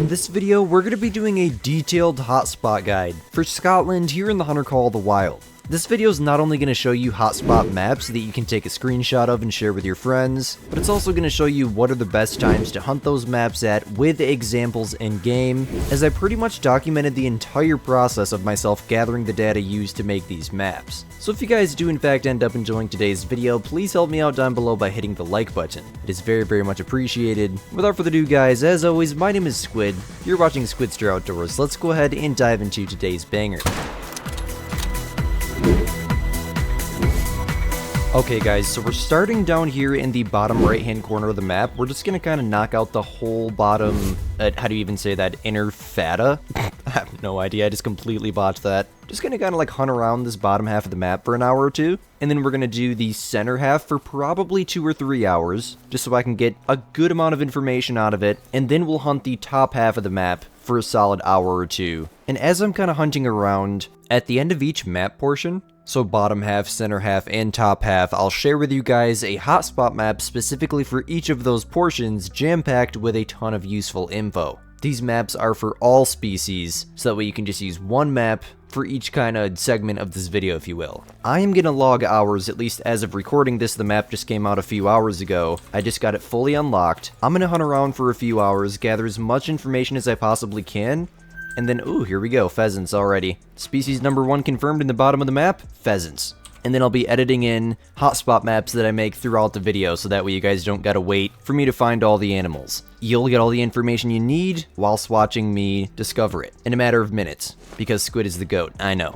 In this video, we're going to be doing a detailed hotspot guide for Scotland here in the Hunter Call of the Wild. This video is not only going to show you hotspot maps that you can take a screenshot of and share with your friends, but it's also going to show you what are the best times to hunt those maps at with examples in game, as I pretty much documented the entire process of myself gathering the data used to make these maps. So if you guys do in fact end up enjoying today's video, please help me out down below by hitting the like button. It is very much appreciated. Without further ado guys, as always, my name is Squid. You're watching Squidster Outdoors. Let's go ahead and dive into today's banger. Okay guys, so we're starting down here in the bottom right hand corner of the map. We're just gonna kind of knock out the whole bottom, how do you even say that, inner fata? I have no idea, I just completely botched that. Just gonna kind of like hunt around this bottom half of the map for an hour or two, and then we're gonna do the center half for probably 2 or 3 hours, just so I can get a good amount of information out of it, and then we'll hunt the top half of the map for a solid hour or two. And as I'm kind of hunting around, at the end of each map portion, so bottom half, center half, and top half, I'll share with you guys a hotspot map specifically for each of those portions, jam-packed with a ton of useful info. These maps are for all species, so that way you can just use one map for each kind of segment of this video, if you will. I am gonna log hours, at least as of recording this. The map just came out a few hours ago. I just got it fully unlocked. I'm gonna hunt around for a few hours, gather as much information as I possibly can, and then, ooh, here we go, pheasants already. Species number 1 confirmed in the bottom of the map, pheasants. And then I'll be editing in hotspot maps that I make throughout the video, so that way you guys don't gotta wait for me to find all the animals. You'll get all the information you need whilst watching me discover it in a matter of minutes, because Squid is the GOAT, I know.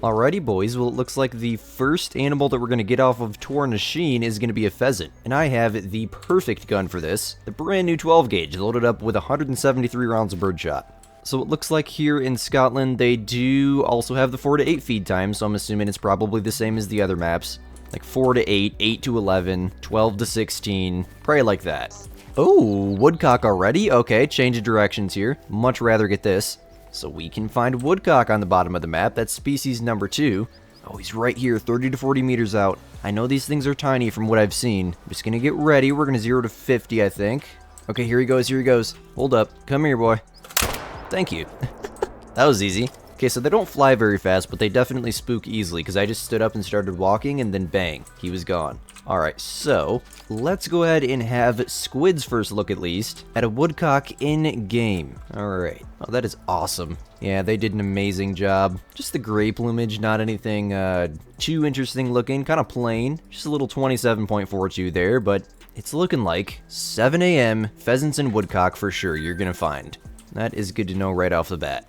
Alrighty boys, well it looks like the first animal that we're gonna get off of Tornasheen is gonna be a pheasant. And I have the perfect gun for this, the brand new 12 gauge, loaded up with 173 rounds of birdshot. So it looks like here in Scotland, they do also have the 4 to 8 feed time, so I'm assuming it's probably the same as the other maps. Like 4 to 8, 8 to 11, 12 to 16, probably like that. Oh, woodcock already? Okay, change of directions here. Much rather get this. So we can find woodcock on the bottom of the map. That's species number 2. Oh, he's right here, 30 to 40 meters out. I know these things are tiny from what I've seen. I'm just gonna get ready. We're gonna 0 to 50, I think. Okay, here he goes, here he goes. Hold up. Come here, boy. Thank you. That was easy. Okay, so they don't fly very fast, but they definitely spook easily, because I just stood up and started walking, and then bang, he was gone. Alright, so let's go ahead and have Squid's first look, at least, at a woodcock in-game. Alright. Oh, that is awesome. Yeah, they did an amazing job. Just the gray plumage, not anything too interesting looking, kind of plain. Just a little 27.42 there, but it's looking like 7 a.m. pheasants and woodcock for sure you're gonna find. That is good to know right off the bat.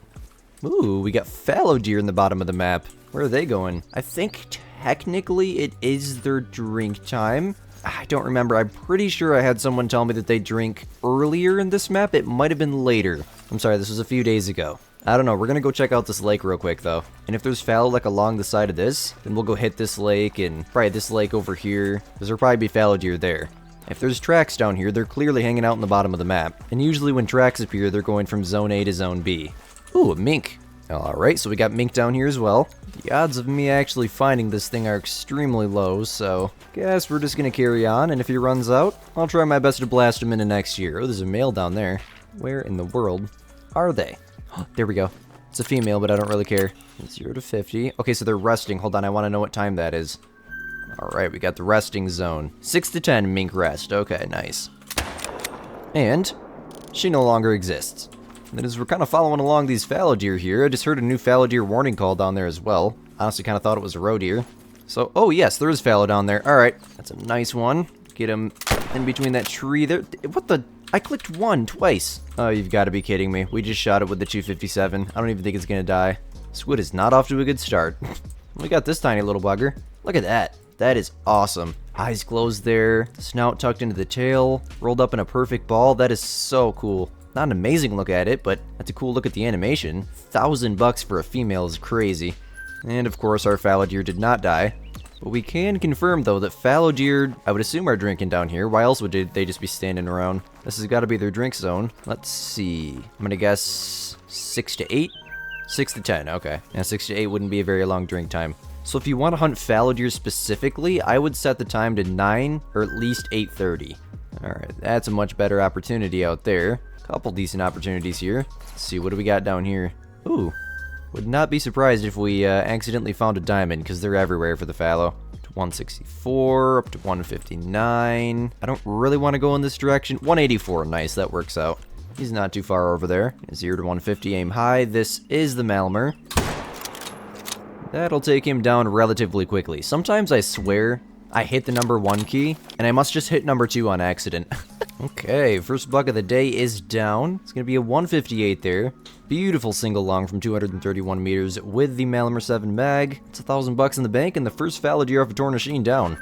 Ooh, we got fallow deer in the bottom of the map. Where are they going? I think technically it is their drink time. I don't remember. I'm pretty sure I had someone tell me that they drink earlier in this map. It might have been later. I'm sorry, this was a few days ago. I don't know. We're gonna go check out this lake real quick though. And if there's fallow like along the side of this, then we'll go hit this lake and probably this lake over here, because there'll probably be fallow deer there. If there's tracks down here, they're clearly hanging out in the bottom of the map. And usually when tracks appear, they're going from Zone A to Zone B. Ooh, a mink. Alright, so we got mink down here as well. The odds of me actually finding this thing are extremely low, so guess we're just gonna carry on, and if he runs out, I'll try my best to blast him into next year. Oh, there's a male down there. Where in the world are they? There we go. It's a female, but I don't really care. 0 to 50. Okay, so they're resting. Hold on, I want to know what time that is. Alright, we got the resting zone. 6 to 10 mink rest. Okay, nice. And she no longer exists. And as we're kind of following along these fallow deer here, I just heard a new fallow deer warning call down there as well. Honestly, kind of thought it was a roe deer. So, oh yes, there is fallow down there. Alright, that's a nice one. Get him in between that tree there. What the? I clicked 1 twice. Oh, you've got to be kidding me. We just shot it with the 257. I don't even think it's going to die. Squid is not off to a good start. We got this tiny little bugger. Look at that. That is awesome. Eyes closed there, snout tucked into the tail, rolled up in a perfect ball. That is so cool. Not an amazing look at it, but that's a cool look at the animation. $1,000 for a female is crazy. And of course our fallow deer did not die. But we can confirm though that fallow deer, I would assume, are drinking down here. Why else would they just be standing around? This has got to be their drink zone. Let's see. I'm gonna guess 6 to 8? 6 to 10, okay. Yeah, 6 to 8 wouldn't be a very long drink time. So if you want to hunt fallow deer specifically, I would set the time to 9 or at least 8:30. Alright, that's a much better opportunity out there. Couple decent opportunities here. Let's see, what do we got down here? Ooh, would not be surprised if we accidentally found a diamond, because they're everywhere for the fallow. To 164, up to 159. I don't really want to go in this direction. 184, nice, that works out. He's not too far over there. 0 to 150, aim high. This is the Malmer. That'll take him down relatively quickly. Sometimes I swear I hit the number 1 key, and I must just hit number 2 on accident. Okay, first buck of the day is down. It's going to be a 158 there. Beautiful single long from 231 meters with the Malmer 7 mag. It's $1,000 in the bank, and the first fallow deer off a Tor machine down.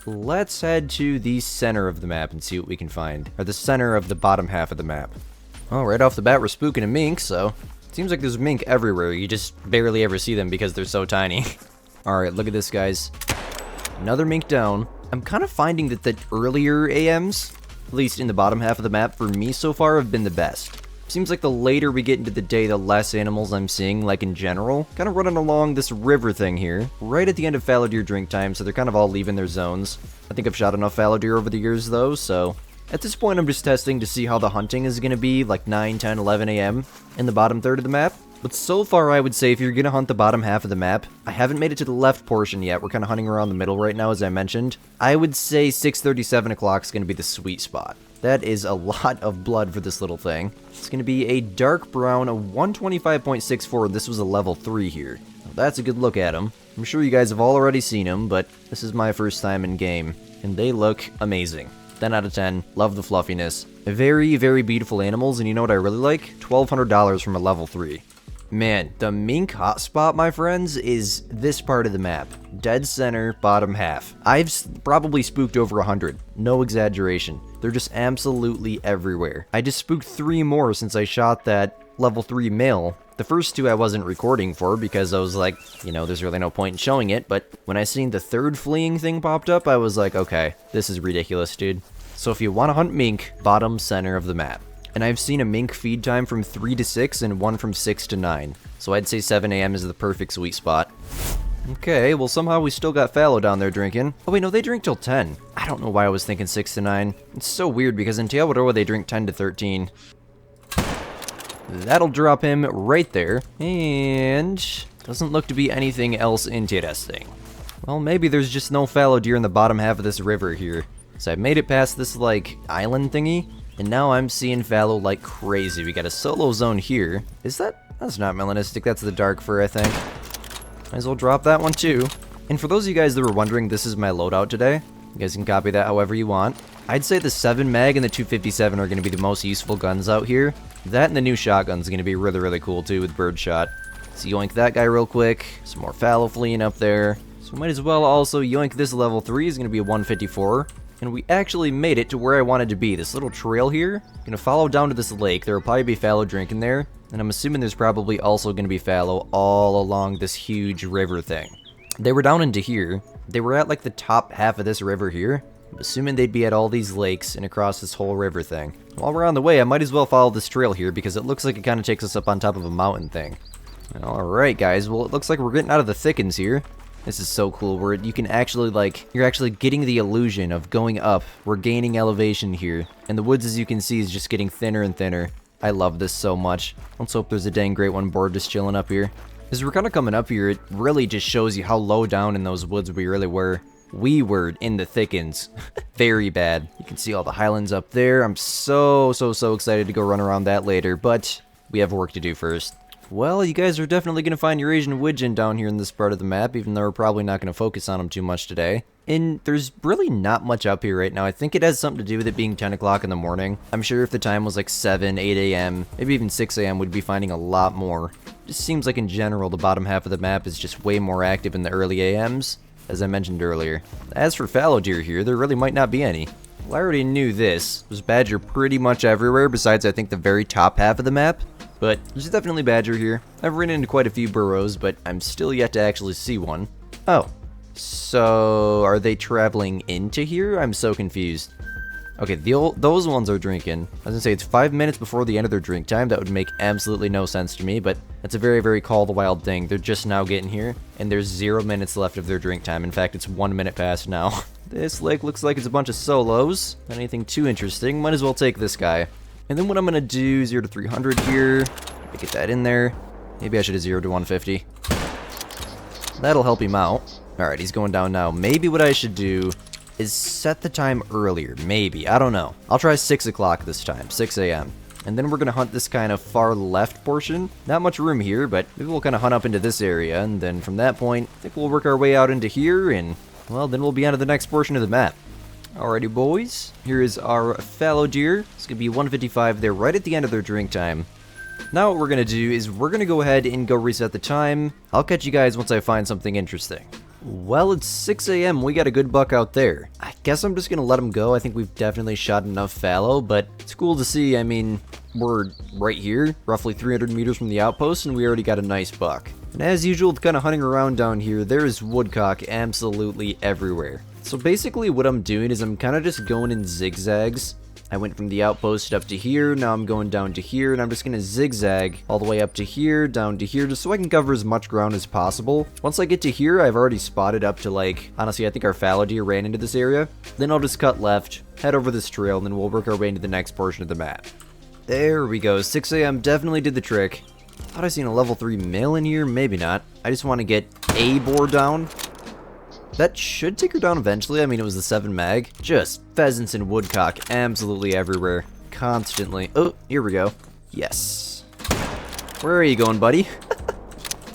Let's head to the center of the map and see what we can find. Or the center of the bottom half of the map. Well, right off the bat, we're spooking a mink, so it seems like there's mink everywhere. You just barely ever see them because they're so tiny. Alright, look at this, guys. Another mink down. I'm kind of finding that the earlier AMs, at least in the bottom half of the map, for me so far have been the best. Seems like the later we get into the day, the less animals I'm seeing, like in general. Kind of running along this river thing here, right at the end of fallow deer drink time, so they're kind of all leaving their zones. I think I've shot enough fallow deer over the years, though, so at this point I'm just testing to see how the hunting is going to be, like 9, 10, 11 a.m. in the bottom third of the map. But so far, I would say if you're going to hunt the bottom half of the map, I haven't made it to the left portion yet. We're kind of hunting around the middle right now, as I mentioned. I would say 6:30, 7 o'clock is going to be the sweet spot. That is a lot of blood for this little thing. It's going to be a dark brown, a 125.64. This was a level 3 here. Well, that's a good look at him. I'm sure you guys have all already seen him, but this is my first time in game, and they look amazing. 10 out of 10. Love the fluffiness. Very, very beautiful animals, and you know what I really like? $1,200 from a level 3. Man, the mink hotspot, my friends, is this part of the map. Dead center, bottom half. I've probably spooked over 100. No exaggeration. They're just absolutely everywhere. I just spooked 3 more since I shot that level 3 male. The first 2 I wasn't recording for because I was like, you know, there's really no point in showing it, but when I seen the 3rd fleeing thing popped up, I was like, okay, this is ridiculous, dude. So if you want to hunt mink, bottom center of the map. And I've seen a mink feed time from 3 to 6 and one from 6 to 9. So I'd say 7 a.m. is the perfect sweet spot. Okay, well somehow we still got fallow down there drinking. Oh wait, no, they drink till 10. I don't know why I was thinking 6 to 9. It's so weird because in Teotihuacan they drink 10 to 13. That'll drop him right there. And doesn't look to be anything else interesting. Well, maybe there's just no fallow deer in the bottom half of this river here. So I made it past this, like, island thingy. And now I'm seeing fallow like crazy. We got a solo zone here. Is that? That's not melanistic. That's the dark fur, I think. Might as well drop that one too. And for those of you guys that were wondering, this is my loadout today. You guys can copy that however you want. I'd say the 7 mag and the 257 are going to be the most useful guns out here. That and the new shotgun is going to be really, really cool too with birdshot. Let's yoink that guy real quick. Some more fallow fleeing up there. So might as well also yoink this level 3. Is going to be a 154. And we actually made it to where I wanted to be. This little trail here, gonna follow down to this lake. There will probably be fallow drinking there. And I'm assuming there's probably also gonna be fallow all along this huge river thing. They were down into here. They were at like the top half of this river here. I'm assuming they'd be at all these lakes and across this whole river thing. While we're on the way, I might as well follow this trail here because it looks like it kind of takes us up on top of a mountain thing. Alright guys, well it looks like we're getting out of the thickens here. This is so cool, where you can actually, like, you're actually getting the illusion of going up. We're gaining elevation here. And the woods, as you can see, is just getting thinner and thinner. I love this so much. Let's hope there's a dang great one board just chilling up here. As we're kind of coming up here, it really just shows you how low down in those woods we really were. We were in the thickens. Very bad. You can see all the highlands up there. I'm so excited to go run around that later, but we have work to do first. Well, you guys are definitely going to find your Asian widgeon down here in this part of the map, even though we're probably not going to focus on them too much today. And there's really not much up here right now. I think it has something to do with it being 10 o'clock in the morning. I'm sure if the time was like 7, 8 a.m., maybe even 6 a.m., we'd be finding a lot more. Just seems like in general, the bottom half of the map is just way more active in the early AMs, as I mentioned earlier. As for fallow deer here, there really might not be any. Well, I already knew this. There's badger pretty much everywhere, besides I think the very top half of the map. But there's definitely badger here. I've run into quite a few burrows, but I'm still yet to actually see one. Oh. So, are they traveling into here? I'm so confused. Okay, those ones are drinking. I was gonna say, it's 5 minutes before the end of their drink time. That would make absolutely no sense to me, but that's a very, very Call of the Wild thing. They're just now getting here, and there's 0 minutes left of their drink time. In fact, it's 1 minute past now. This lake looks like it's a bunch of solos. Not anything too interesting. Might as well take this guy. And then what I'm going to do, 0 to 300 here. Get that in there. Maybe I should have 0 to 150. That'll help him out. Alright, he's going down now. Maybe what I should do is set the time earlier. Maybe. I don't know. I'll try 6 o'clock this time. 6 a.m. And then we're going to hunt this kind of far left portion. Not much room here, but maybe we'll kind of hunt up into this area. And then from that point, I think we'll work our way out into here. And, well, then we'll be on to the next portion of the map. Alrighty, boys. Here is our fallow deer. It's going to be 155 there right at the end of their drink time. Now what we're going to do is we're going to go ahead and go reset the time. I'll catch you guys once I find something interesting. Well, it's 6 a.m. We got a good buck out there. I guess I'm just going to let him go. I think we've definitely shot enough fallow, but it's cool to see. I mean, we're right here, roughly 300 meters from the outpost, and we already got a nice buck. And as usual, kind of hunting around down here, there is woodcock absolutely everywhere. So basically what I'm doing is I'm kind of just going in zigzags. I went from the outpost up to here, now I'm going down to here, and I'm just going to zigzag all the way up to here, down to here, just so I can cover as much ground as possible. Once I get to here, I've already spotted up to, like, honestly, I think our fallow deer ran into this area. Then I'll just cut left, head over this trail, and then we'll work our way into the next portion of the map. There we go, 6 a.m. definitely did the trick. Thought I seen a level 3 male in here, maybe not. I just want to get a boar down. That should take her down eventually. I mean, it was the 7 mag. Just pheasants and woodcock absolutely everywhere. Constantly. Oh, here we go. Yes. Where are you going, buddy?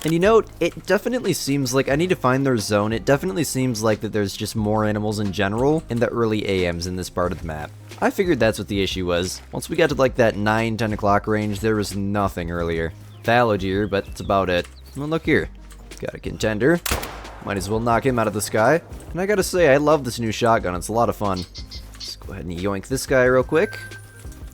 And you know, it definitely seems like I need to find their zone. It definitely seems like that there's just more animals in general in the early AMs in this part of the map. I figured that's what the issue was. Once we got to like that 9, 10 o'clock range, there was nothing earlier. Fallow deer, but that's about it. Well, look here. Got a contender. Might as well knock him out of the sky. And I gotta say, I love this new shotgun. It's a lot of fun. Let's go ahead and yoink this guy real quick.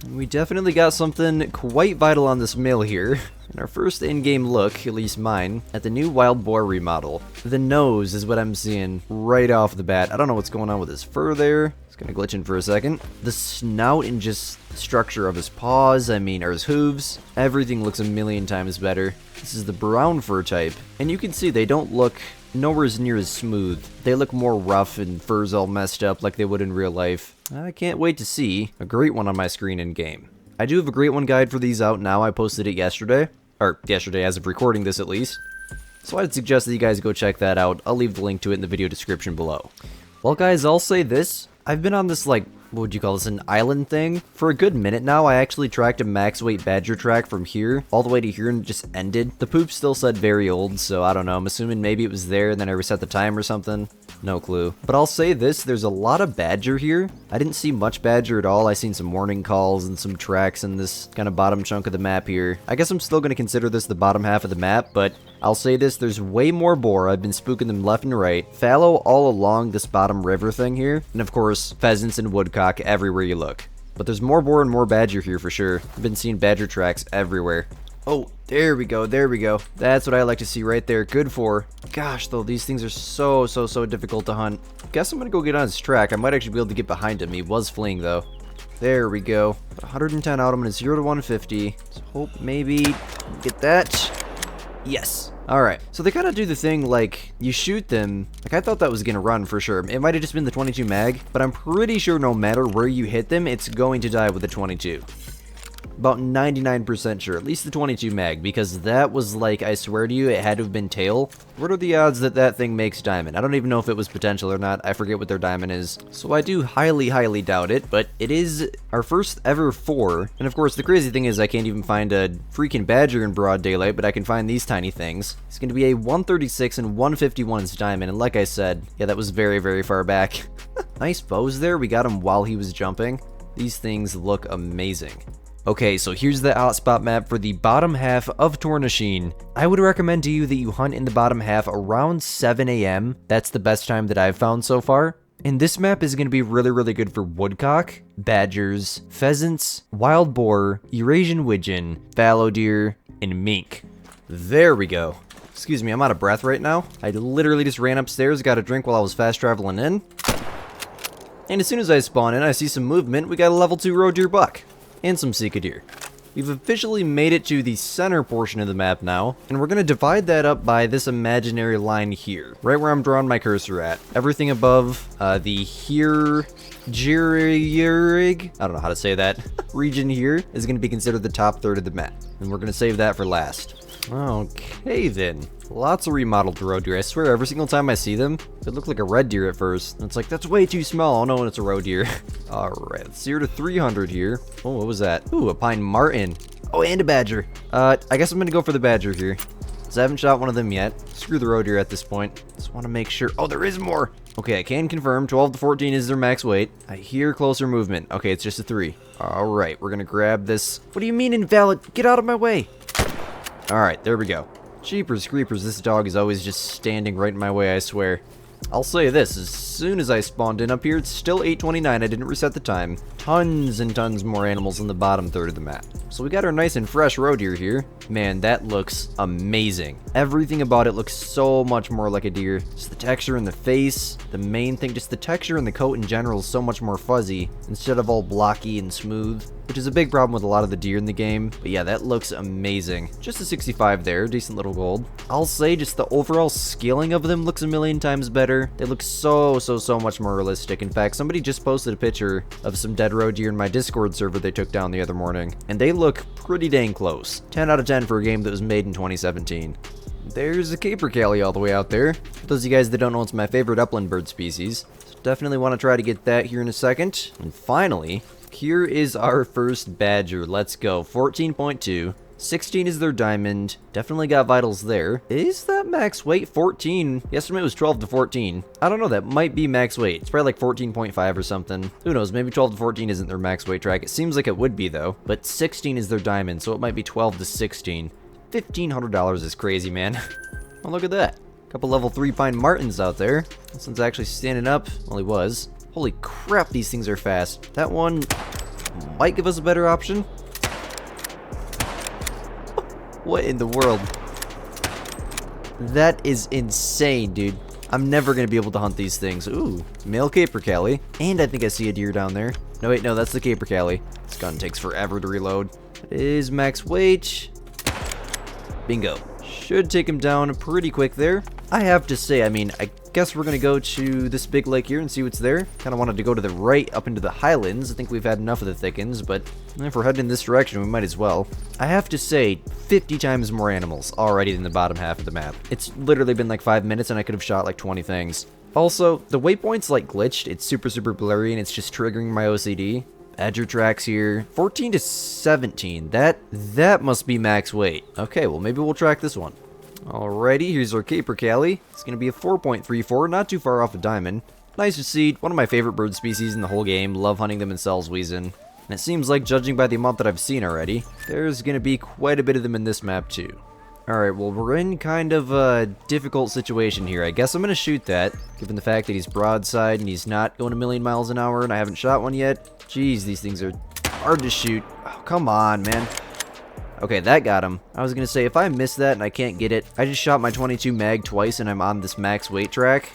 And we definitely got something quite vital on this mill here. In our first in-game look, at least mine, at the new wild boar remodel. The nose is what I'm seeing right off the bat. I don't know what's going on with his fur there. It's gonna glitch in for a second. The snout and just the structure of his paws, or his hooves, everything looks a million times better. This is the brown fur type. And you can see they don't look nowhere near as smooth. They look more rough and fur's all messed up like they would in real life. I can't wait to see a great one on my screen in game. I do have a great one guide for these out now. I posted it yesterday. Or yesterday as of recording this at least. So I'd suggest that you guys go check that out. I'll leave the link to it in the video description below. Well guys, I'll say this. I've been on this, like, what would you call this, an island thing? For a good minute now. I actually tracked a max weight badger track from here all the way to here and it just ended. The poop still said very old, so I don't know. I'm assuming maybe it was there and then I reset the time or something. No clue. But I'll say this, there's a lot of badger here. I didn't see much badger at all. I seen some warning calls and some tracks in this kind of bottom chunk of the map here. I guess I'm still going to consider this the bottom half of the map, but I'll say this, there's way more boar. I've been spooking them left and right. Fallow all along this bottom river thing here. And of course, pheasants and woodcock everywhere you look. But there's more boar and more badger here for sure. I've been seeing badger tracks everywhere. Oh, there we go, there we go. That's what I like to see right there. Good for. Gosh, though, these things are so difficult to hunt. Guess I'm gonna go get on his track. I might actually be able to get behind him. He was fleeing, though. There we go. 110 out. I'm gonna 0 to 150. Let's hope maybe get that. Yes. Alright, so they kind of do the thing like, you shoot them, like I thought that was going to run for sure. It might have just been the 22 mag, but I'm pretty sure no matter where you hit them, it's going to die with the 22. About 99% sure, at least the 22 mag, because that was like, I swear to you, it had to have been tail. What are the odds that that thing makes diamond? I don't even know if it was potential or not. I forget what their diamond is. So I do highly doubt it, but it is our first ever 4. And of course, the crazy thing is I can't even find a freaking badger in broad daylight, but I can find these tiny things. It's going to be a 136 and 151's diamond, and like I said, yeah, that was very far back. Nice bows there. We got him while he was jumping. These things look amazing. Okay, so here's the hotspot map for the bottom half of Tornasheen. I would recommend to you that you hunt in the bottom half around 7 a.m. That's the best time that I've found so far. And this map is going to be really good for woodcock, badgers, pheasants, wild boar, Eurasian widgeon, fallow deer, and mink. There we go. Excuse me, I'm out of breath right now. I literally just ran upstairs, got a drink while I was fast traveling in. And as soon as I spawn in, I see some movement. We got a level 2 roe deer buck. And some Sika deer. We've officially made it to the center portion of the map now, and we're going to divide that up by this imaginary line here, right where I'm drawing my cursor at. Everything above the here, Jirig, I don't know how to say that, region here is going to be considered the top third of the map, and we're going to save that for last. Okay then, lots of remodeled road deer. I swear every single time I see them, it looked like a red deer at first. And it's like, that's way too small. Oh no, it's a road deer. Alright, let's 0 to 300 here. Oh, what was that? Ooh, a pine marten. Oh, and a badger. I guess I'm gonna go for the badger here, because I haven't shot one of them yet. Screw the road deer at this point. Just want to make sure. Oh, there is more. Okay, I can confirm 12 to 14 is their max weight. I hear closer movement. Okay, it's just a 3. Alright, we're gonna grab this. What do you mean invalid? Get out of my way. Alright, there we go. Jeepers creepers, this dog is always just standing right in my way, I swear. I'll say this, as soon as I spawned in up here, it's still 8:29, I didn't reset the time. Tons and tons more animals in the bottom third of the map. So we got our nice and fresh roe deer here. Man, that looks amazing. Everything about it looks so much more like a deer. Just the texture in the face, the main thing, just the texture in the coat in general is so much more fuzzy, instead of all blocky and smooth, which is a big problem with a lot of the deer in the game. But yeah, that looks amazing. Just a 65 there, decent little gold. I'll say just the overall scaling of them looks a million times better. They look so much more realistic. In fact, somebody just posted a picture of some dead roe deer in my Discord server they took down the other morning, and they look pretty dang close. 10 out of 10 for a game that was made in 2017. There's a capercaillie all the way out there. For those of you guys that don't know, it's my favorite upland bird species. So definitely want to try to get that here in a second. And finally, here is our first badger. Let's go. 14.2. 16 is their diamond. Definitely got vitals there. Is that max weight? 14. The estimate was 12 to 14. I don't know. That might be max weight. It's probably like 14.5 or something. Who knows? Maybe 12 to 14 isn't their max weight track. It seems like it would be, though. But 16 is their diamond, so it might be 12 to 16. $1,500 is crazy, man. Oh, look at that. Couple level 3 pine martens out there. This one's actually standing up. Well, he was. Holy crap, these things are fast. That one might give us a better option. What in the world? That is insane, dude. I'm never going to be able to hunt these things. Ooh, male capercaillie. And I think I see a deer down there. No, wait, no, that's the capercaillie. This gun takes forever to reload. It is max weight. Bingo. Should take him down pretty quick there. I have to say, I mean, I guess we're going to go to this big lake here and see what's there. Kind of wanted to go to the right up into the highlands. I think we've had enough of the thickens, but if we're heading in this direction, we might as well. I have to say, 50 times more animals already in the bottom half of the map. It's literally been like 5 minutes and I could have shot like 20 things. Also, the waypoint's like glitched. It's super blurry and it's just triggering my OCD. Badger tracks here. 14 to 17. That must be max weight. Okay, well maybe we'll track this one. Alrighty, here's our capercaillie. It's gonna be a 4.34, not too far off a diamond. Nice to see. One of my favorite bird species in the whole game. Love hunting them in Salzwiesen. And it seems like, judging by the amount that I've seen already, there's gonna be quite a bit of them in this map too. Alright, well we're in kind of a difficult situation here. I guess I'm gonna shoot that, given the fact that he's broadside and he's not going a million miles an hour and I haven't shot one yet. Jeez, these things are hard to shoot. Oh, come on, man. Okay, that got him. I was gonna say, if I miss that and I can't get it, I just shot my 22 mag twice and I'm on this max weight track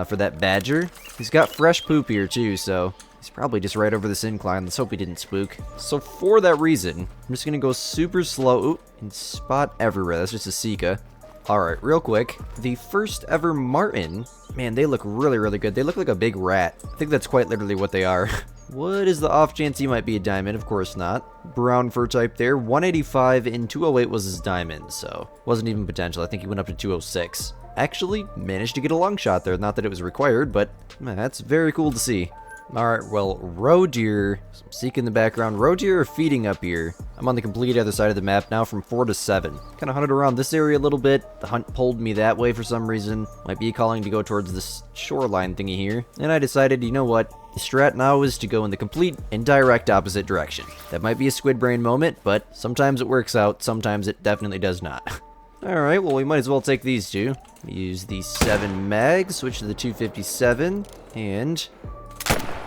for that badger. He's got fresh poop here too, so he's probably just right over this incline. Let's hope he didn't spook. So for that reason, I'm just gonna go super slow. Ooh, and spot everywhere. That's just a Sika. Alright, real quick. The first ever marten. Man, they look really good. They look like a big rat. I think that's quite literally what they are. What is the off chance he might be a diamond? Of course not. Brown fur type there. 185 and 208 was his diamond, so wasn't even potential. I think he went up to 206. Actually, managed to get a long shot there. Not that it was required, but man, that's very cool to see. Alright, well, roe deer. Some seek in the background. Roe deer are feeding up here. I'm on the complete other side of the map now from 4 to 7. Kind of hunted around this area a little bit. The hunt pulled me that way for some reason. Might be calling to go towards this shoreline thingy here. And I decided, you know what? The strat now is to go in the complete and direct opposite direction. That might be a squid brain moment, but sometimes it works out. Sometimes it definitely does not. Alright, well, we might as well take these two. Use the 7 mag, switch to the 257, and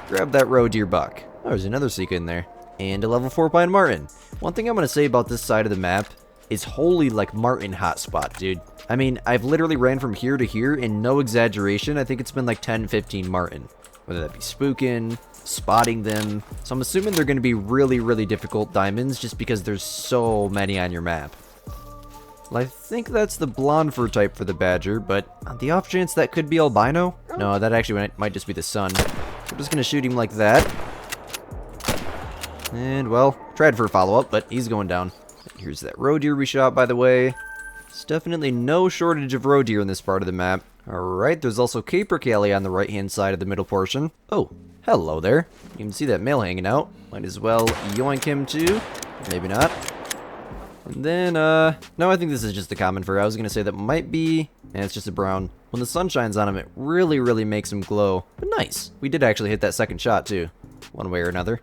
grab that roe deer buck. Oh, there's another Sika in there. And a level 4 pine marten. One thing I'm going to say about this side of the map is holy, like, marten hotspot, dude. I mean, I've literally ran from here to here, and no exaggeration, I think it's been like 10, 15 marten. whether that be spooking, spotting them. So I'm assuming they're going to be really, really difficult diamonds just because there's so many on your map. Well, I think that's the blonde fur type for the badger, but on the off chance that could be albino? No, that actually might just be the sun. We're just going to shoot him like that. And, well, tried for a follow-up, but he's going down. Here's that roe deer we shot, by the way. There's definitely no shortage of roe deer in this part of the map. Alright, there's also capercaillie on the right-hand side of the middle portion. Oh, hello there. You can see that male hanging out. Might as well yoink him too. Maybe not. And then, no, I think this is just a common fur. I was going to say that might be, and it's just a brown. When the sun shines on him, it really, really makes him glow. But nice. We did actually hit that second shot too, one way or another.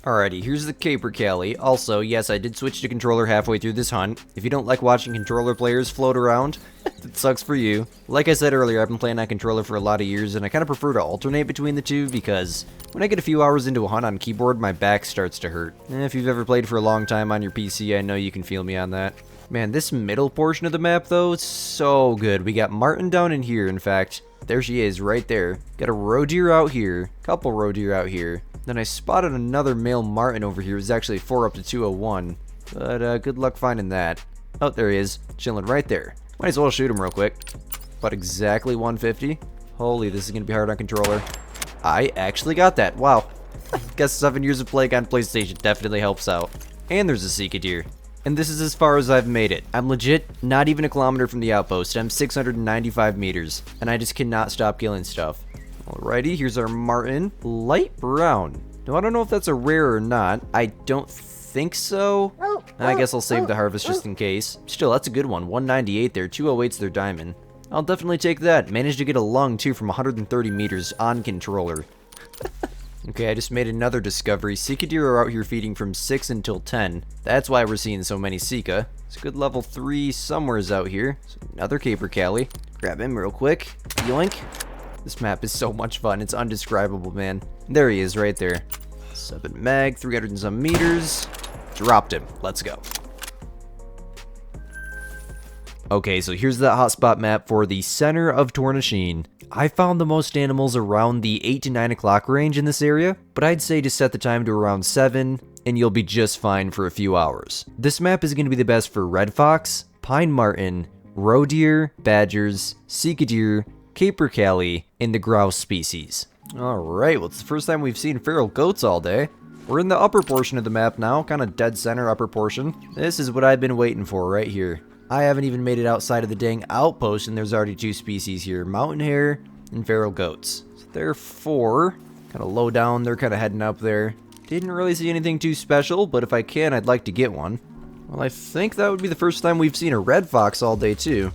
Alrighty, here's the capercaillie. Also, yes, I did switch to controller halfway through this hunt. If you don't like watching controller players float around, it sucks for you. Like I said earlier, I've been playing on controller for a lot of years, and I kind of prefer to alternate between the two because when I get a few hours into a hunt on keyboard, my back starts to hurt. If you've ever played for a long time on your PC, I know you can feel me on that. Man, this middle portion of the map, though, is so good. We got Martin down in here, in fact. There she is, right there. Got a roe deer out here. Couple roe deer out here. Then I spotted another male martin over here. It's actually 4 up to 201. But good luck finding that. Oh, there he is. Chilling right there. Might as well shoot him real quick. About exactly 150. Holy, this is going to be hard on controller. I actually got that. Wow. I guess 7 years of playing on PlayStation definitely helps out. And there's a Sika deer. And this is as far as I've made it. I'm legit not even a kilometer from the outpost. I'm 695 meters. And I just cannot stop killing stuff. Alrighty, here's our martin. Light brown. Now, I don't know if that's a rare or not. I don't think so. I guess I'll save the harvest just in case. Still, that's a good one. 198 there. 208's their diamond. I'll definitely take that. Managed to get a lung, too, from 130 meters on controller. Okay, I just made another discovery. Sika deer are out here feeding from 6 until 10. That's why we're seeing so many Sika. It's a good level 3 somewheres out here. So another capercaillie. Grab him real quick. Yoink. This map is so much fun. It's undescribable, man. There he is right there. 7 mag, 300 and some meters. Dropped him. Let's go. Okay, so here's that hotspot map for the center of Tourneshin. I found the most animals around the 8 to 9 o'clock range in this area, but I'd say to set the time to around 7, and you'll be just fine for a few hours. This map is going to be the best for red fox, pine marten, roe deer, badgers, Sika deer, capercaillie, and the grouse species. Alright, well, it's the first time we've seen feral goats all day. We're in the upper portion of the map now, kind of dead center upper portion. This is what I've been waiting for right here. I haven't even made it outside of the dang outpost, and there's already 2 species here, mountain hare and feral goats. So there are 4, kind of low down, they're kind of heading up there. Didn't really see anything too special, but if I can, I'd like to get one. Well, I think that would be the first time we've seen a red fox all day, too.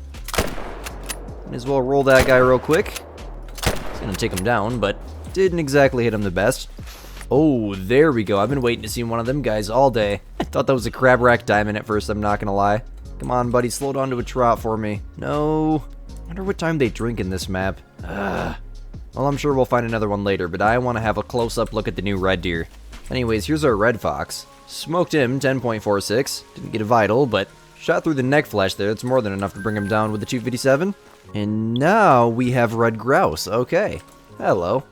Might as well roll that guy real quick. It's gonna take him down, but didn't exactly hit him the best. Oh, there we go. I've been waiting to see one of them guys all day. I thought that was a crab rack diamond at first, I'm not gonna lie. Come on, buddy, slow down to a trot for me. No. I wonder what time they drink in this map. Well, I'm sure we'll find another one later, but I want to have a close-up look at the new red deer. Anyways, here's our red fox. Smoked him, 10.46. Didn't get a vital, but shot through the neck flesh there. That's more than enough to bring him down with the 257. And now we have red grouse. Okay. Hello.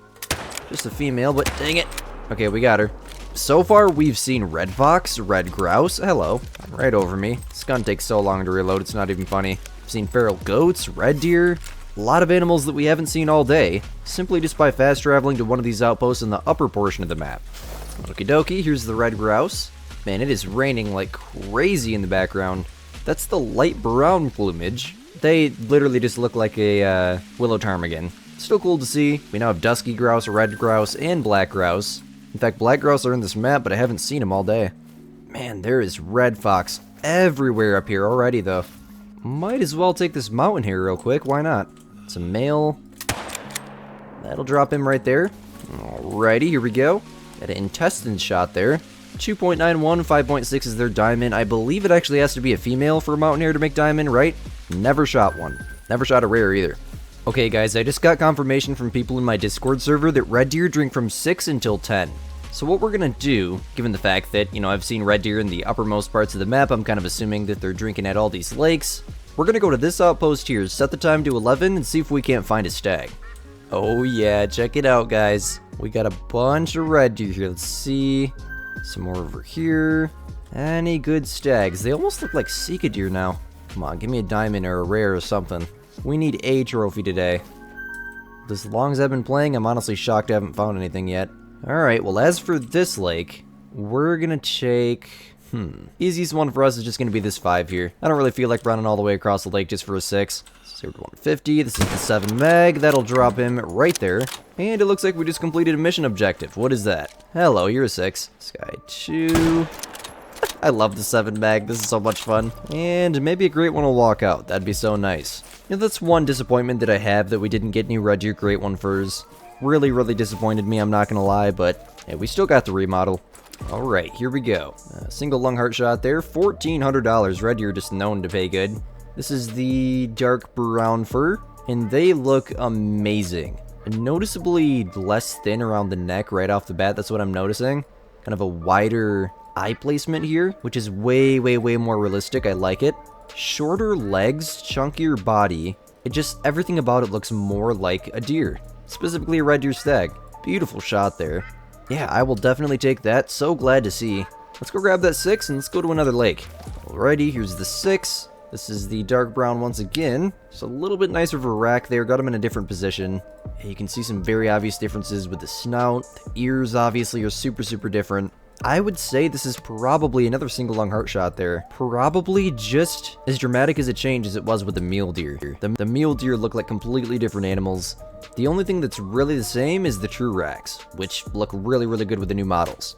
Just a female, but dang it. Okay, we got her. So far, we've seen red fox, red grouse. Hello. Right over me. This gun takes so long to reload, it's not even funny. I've seen feral goats, red deer. A lot of animals that we haven't seen all day, simply just by fast traveling to one of these outposts in the upper portion of the map. Okie dokie, here's the red grouse. Man, it is raining like crazy in the background. That's the light brown plumage. They literally just look like a willow ptarmigan. Still cool to see. We now have dusky grouse, red grouse, and black grouse. In fact, black grouse are in this map, but I haven't seen them all day. Man, there is red fox everywhere up here already, though. Might as well take this mountain here real quick. Why not? It's a male. That'll drop him right there. Alrighty, here we go. Got an intestine shot there. 2.91, 5.6 is their diamond. I believe it actually has to be a female for a mountain hare to make diamond, right? Never shot one. Never shot a rare either. Okay, guys, I just got confirmation from people in my Discord server that red deer drink from 6 until 10. So what we're gonna do, given the fact that, I've seen red deer in the uppermost parts of the map, I'm kind of assuming that they're drinking at all these lakes. We're gonna go to this outpost here, set the time to 11, and see if we can't find a stag. Oh yeah, check it out, guys. We got a bunch of red deer here. Let's see. Some more over here. Any good stags? They almost look like Sika deer now. Come on, give me a diamond or a rare or something. We need a trophy today. As long as I've been playing, I'm honestly shocked I haven't found anything yet. Alright, well as for this lake, we're gonna take... Easiest one for us is just gonna be this 5 here. I don't really feel like running all the way across the lake just for a 6. 0 to 150, this is the 7 mag, that'll drop him right there. And it looks like we just completed a mission objective. What is that? Hello, you're a 6. Sky 2. I love the 7 mag, this is so much fun. And maybe a great one will walk out, that'd be so nice. You know, that's one disappointment that I have, that we didn't get any red deer great one furs. Really, really disappointed me, I'm not gonna lie, but yeah, we still got the remodel. Alright, here we go. Single lung heart shot there, $1,400. Red deer just known to pay good. This is the dark brown fur, and they look amazing. Noticeably less thin around the neck right off the bat, that's what I'm noticing. Kind of a wider eye placement here, which is way, way, way more realistic. I like it. Shorter legs, chunkier body. It just, everything about it looks more like a deer. Specifically a red deer stag. Beautiful shot there. Yeah, I will definitely take that. So glad to see. Let's go grab that 6 and let's go to another lake. Alrighty, here's the 6. This is the dark brown once again. Just a little bit nicer of a rack there. Got him in a different position. You can see some very obvious differences with the snout. The ears obviously are super, super different. I would say this is probably another single lung heart shot there. Probably just as dramatic as a change as it was with the mule deer. The mule deer look like completely different animals. The only thing that's really the same is the true racks, which look really, really good with the new models.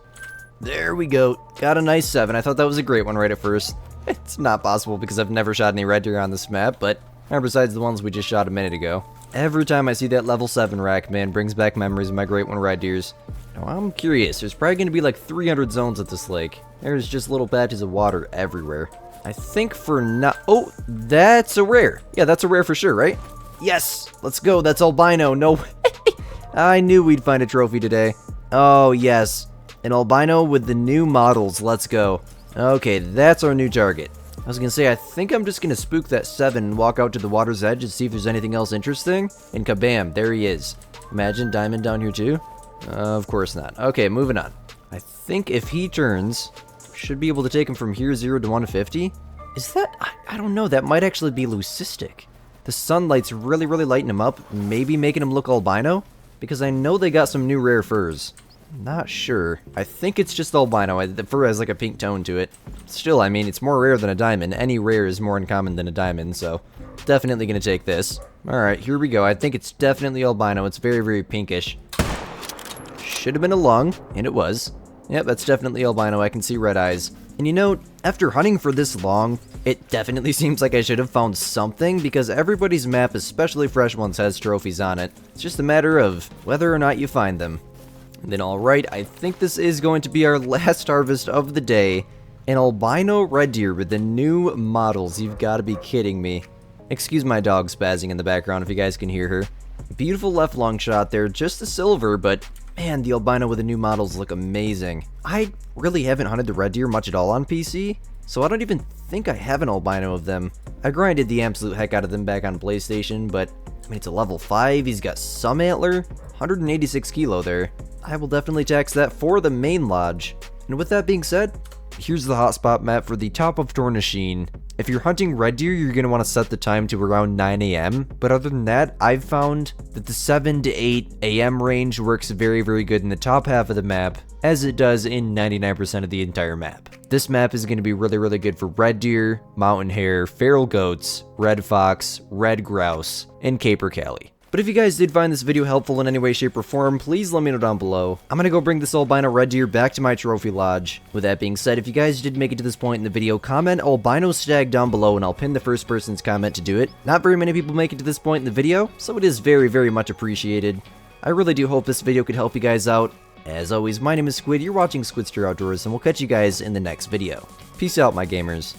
There we go. Got a nice 7. I thought that was a great one right at first. It's not possible because I've never shot any red deer on this map, but besides the ones we just shot a minute ago. Every time I see that level 7 rack, man, brings back memories of my great one red deers. Now, I'm curious. There's probably going to be like 300 zones at this lake. There's just little patches of water everywhere. I think for now... Oh, that's a rare. Yeah, that's a rare for sure, right? Yes! Let's go. That's albino. No way. I knew we'd find a trophy today. Oh, yes. An albino with the new models. Let's go. Okay, that's our new target. I was gonna say, I think I'm just gonna spook that 7 and walk out to the water's edge and see if there's anything else interesting. And kabam, there he is. Imagine diamond down here too? Of course not. Okay, moving on. I think if he turns, should be able to take him from here 0 to 150. Is that... I don't know, that might actually be leucistic. The sunlight's really, really lighting him up, maybe making him look albino? Because I know they got some new rare furs. Not sure. I think it's just albino. The fur has like a pink tone to it. Still, I mean, it's more rare than a diamond. Any rare is more uncommon than a diamond, so definitely gonna take this. Alright, here we go. I think it's definitely albino. It's very, very pinkish. Should have been a lung, and it was. Yep, that's definitely albino. I can see red eyes. And you know, after hunting for this long, it definitely seems like I should have found something, because everybody's map, especially fresh ones, has trophies on it. It's just a matter of whether or not you find them. And then alright, I think this is going to be our last harvest of the day. An albino red deer with the new models. You've got to be kidding me. Excuse my dog spazzing in the background if you guys can hear her. Beautiful left lung shot there, just a silver, but man, the albino with the new models look amazing. I really haven't hunted the red deer much at all on PC, so I don't even think I have an albino of them. I grinded the absolute heck out of them back on PlayStation, but I mean, it's a level 5, he's got some antler, 186 kilo there. I will definitely tax that for the main lodge. And with that being said, here's the hotspot map for the top of Tornasheen. If you're hunting red deer, you're going to want to set the time to around 9 a.m. But other than that, I've found that the 7 to 8 a.m. range works very, very good in the top half of the map, as it does in 99% of the entire map. This map is going to be really, really good for red deer, mountain hare, feral goats, red fox, red grouse, and capercaillie. But if you guys did find this video helpful in any way, shape, or form, please let me know down below. I'm gonna go bring this albino red deer back to my trophy lodge. With that being said, if you guys did make it to this point in the video, comment albino stag down below and I'll pin the first person's comment to do it. Not very many people make it to this point in the video, so it is very, very much appreciated. I really do hope this video could help you guys out. As always, my name is Squid, you're watching Squidster Outdoors, and we'll catch you guys in the next video. Peace out, my gamers.